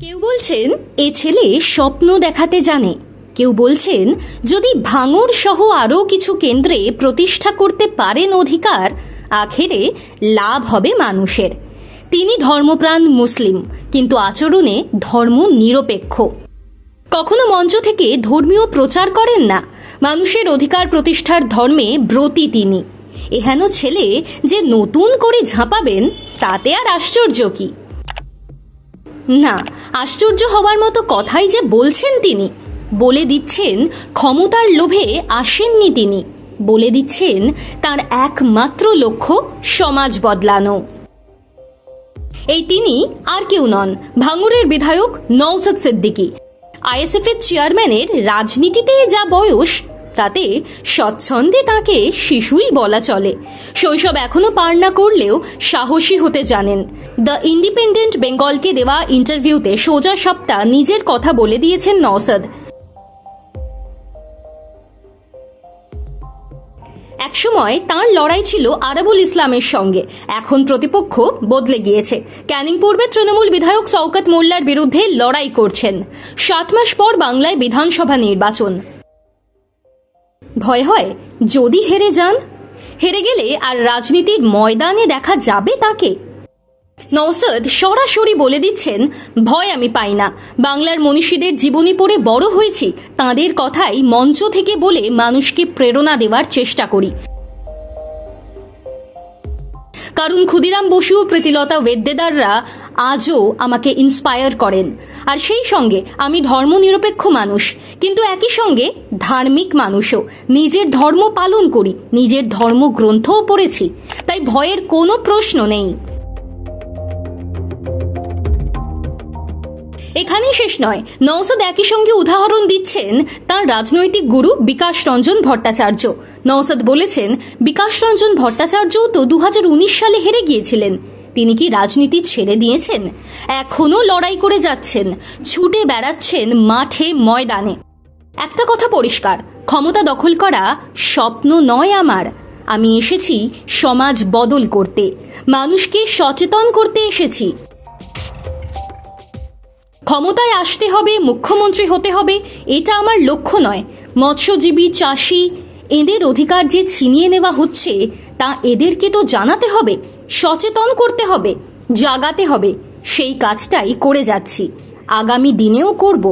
কেউ বলছেন এ ছেলে স্বপ্ন দেখাতে জানে, কেউ বলছেন যদি ভাঙড় সহ আরও কিছু কেন্দ্রে প্রতিষ্ঠা করতে পারেন অধিকার, আখেরে লাভ হবে মানুষের। তিনি ধর্মপ্রাণ মুসলিম, কিন্তু আচরণে ধর্ম নিরপেক্ষ। কখনো মঞ্চ থেকে ধর্মীয় প্রচার করেন না, মানুষের অধিকার প্রতিষ্ঠার ধর্মে ব্রতী তিনি। এহেন ছেলে যে নতুন করে ঝাঁপাবেন তাতে আর আশ্চর্য কি? না, আশ্চর্য হওয়ার মতো কথাই যে বলছেন তিনি। বলে দিচ্ছেন ক্ষমতার লোভে আসেননি তিনি, বলে দিচ্ছেন তার একমাত্র লক্ষ্য সমাজ বদলানো। এই তিনি আর কেউ নন, ভাঙড়ের বিধায়ক নওশাদ সিদ্দিকী। আইএসএফ এর চেয়ারম্যানের রাজনীতিতে যা বয়স, তাতে স্বচ্ছন্দে তাকে শিশুই বলা চলে। শৈশব এখনো পার না করলেও সাহসী হতে জানেন। দ্য ইন্ডিপেন্ডেন্ট বেঙ্গলকে দেওয়া ইন্টারভিউতে সোজা সাপটা নিজের কথা বলে দিয়েছেন নওশাদ। একসময় তাঁর লড়াই ছিল আরাবুল ইসলামের সঙ্গে, এখন প্রতিপক্ষ বদলে গিয়েছে। ক্যানিং পূর্বে তৃণমূল বিধায়ক শওকত মোল্লার বিরুদ্ধে লড়াই করছেন। 7 মাস পর বাংলায় বিধানসভা নির্বাচন। ভয় হয় যদি হেরে যান, হেরে গেলে আর রাজনীতির ময়দানে দেখা যাবে তাকে? নওশাদ সরাসরি বলে দিচ্ছেন, ভয় আমি পাই না। বাংলার মনীষীদের জীবনী পড়ে বড় হয়েছি, তাঁদের কথাই মঞ্চ থেকে বলে মানুষকে প্রেরণা দেওয়ার চেষ্টা করি। কারণ ক্ষুদিরাম বসু, প্রীতিলতা ওয়েদ্দেদাররা আজও আমাকে ইন্সপায়ার করেন। আর সেই সঙ্গে আমি ধর্মনিরপেক্ষ মানুষ, কিন্তু একই সঙ্গে ধার্মিক মানুষও। নিজের ধর্ম পালন করি, নিজের ধর্মগ্রন্থও পড়েছি, তাই ভয়ের কোনো প্রশ্ন নেই। এখানেই শেষ নয়, নওশাদ একই সঙ্গে উদাহরণ দিচ্ছেন তার রাজনৈতিক গুরু বিকাশ রঞ্জন ভট্টাচার্য। নওশাদ বলেছেন, বিকাশ রঞ্জন ভট্টাচার্যও তো 2019 সালে হেরে গিয়েছিলেন। তিনি কি রাজনীতি ছেড়ে দিয়েছেন? এখনো লড়াই করে যাচ্ছেন, ছুটে বেড়াচ্ছেন মাঠে ময়দানে। একটা কথা পরিষ্কার, ক্ষমতা দখল করা স্বপ্ন নয় আমার। আমি এসেছি সমাজ বদল করতে, মানুষকে সচেতন করতে এসেছি। ক্ষমতায় আসতে হবে, মুখ্যমন্ত্রী হতে হবে, এটা আমার লক্ষ্য নয়। মৎস্যজীবী, চাষি, এদের অধিকার যে ছিনিয়ে নেওয়া হচ্ছে তা এদেরকে তো জানাতে হবে, সচেতন করতে হবে, জাগাতে হবে। সেই কাজটাই করে যাচ্ছি, আগামী দিনেও করব।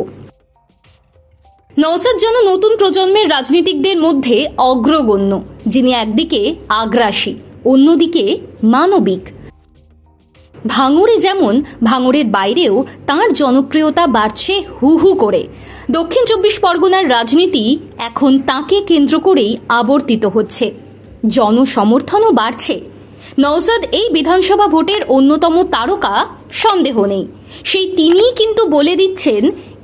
নওশাদ যেন নতুন প্রজন্মের রাজনীতিকদের মধ্যে অগ্রগণ্য, যিনি একদিকে আগ্রাসী, অন্যদিকে মানবিক। ভাঙড়ে যেমন, ভাঙড়ের বাইরেও তাঁর জনপ্রিয়তা বাড়ছে হু হু করে। দক্ষিণ 24 পরগনার রাজনীতি এখন তাঁকে কেন্দ্র করেই আবর্তিত হচ্ছে, জনসমর্থনও বাড়ছে। নওশাদ এই বিধানসভা ভোটের অন্যতম তারকা, সন্দেহ নেই। সেই তিনিই কিন্তু বলে দিচ্ছেন,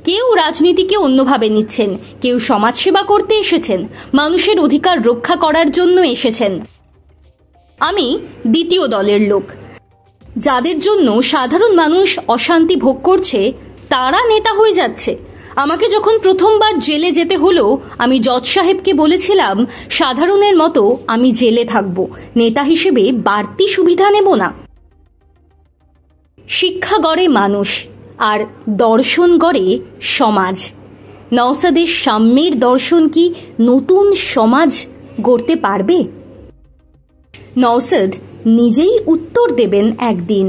কেউ রাজনীতিকে অন্যভাবে নিচ্ছেন, কেউ সমাজসেবা করতে এসেছেন, মানুষের অধিকার রক্ষা করার জন্য এসেছেন। আমি দ্বিতীয় দলের লোক, যাদের জন্য সাধারণ মানুষ অশান্তি ভোগ করছে, তারা নেতা হয়ে যাচ্ছে। আমাকে যখন প্রথমবার জেলে যেতে হলো, আমি জজ সাহেবকে বলেছিলাম, সাধারণের মতো আমি জেলে থাকব, নেতা হিসেবে বাড়তি সুবিধা নেব না। শিক্ষা গড়ে মানুষ, আর দর্শন গড়ে সমাজ। নওশাদের সাম্যের দর্শন কি নতুন সমাজ গড়তে পারবে? নওশাদ নিজেই উত্তর দেবেন একদিন।